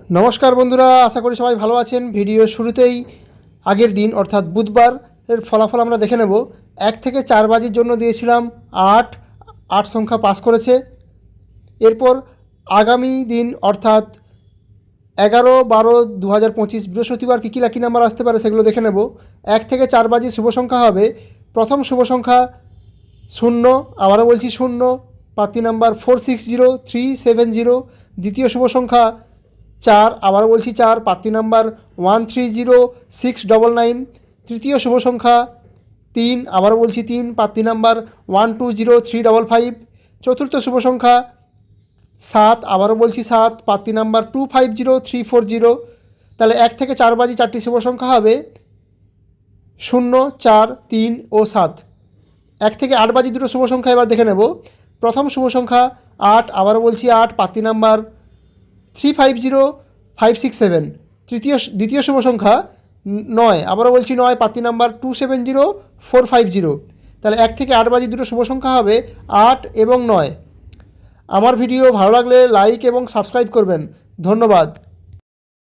নমস্কার বন্ধুরা, আশা করি সবাই ভালো আছেন। ভিডিও শুরুতেই আগের দিন অর্থাৎ বুধবার এর ফলাফল আমরা দেখে নেব। 1 থেকে 4 বাজির জন্য দিয়েছিলাম 8 সংখ্যা পাস করেছে। এরপর আগামী দিন অর্থাৎ 11-12-2025 বৃহস্পতিবার কী কী লাকি নাম্বার আসতে পারে সেগুলো দেখে নেব। 1 থেকে 4 বাজি শুভ সংখ্যা হবে, প্রথম শুভ সংখ্যা 0, আবারও বলছি 0, পাতি নাম্বার 460370। দ্বিতীয় শুভ সংখ্যা 4, আবারও বলছি 4, পাতি নাম্বার 130699। তৃতীয় শুভ সংখ্যা 3, আবারও বলছি 3, পাতি নাম্বার 120355। চতুর্থ শুভ সংখ্যা 7, আবারও বলছি 7, পাতি নাম্বার 250340। তাহলে 1 থেকে 4 বাজি 4টি শুভ সংখ্যা হবে 0, 4, 3 ও 7। 1 থেকে 8 বাজি দুটো শুভ সংখ্যা এবার দেখে নেব। প্রথম শুভ সংখ্যা 8, আবারও বলছি 8, পাতি নাম্বার 350567। দ্বিতীয় শুভ সংখ্যা 9, আবারও বলছি 9, পাতি নাম্বার 270450। তাহলে 1 থেকে 8 বাজি দুটো শুভ সংখ্যা হবে 8 এবং 9। আমার ভিডিও ভালো লাগলে লাইক এবং সাবস্ক্রাইব করবেন। ধন্যবাদ।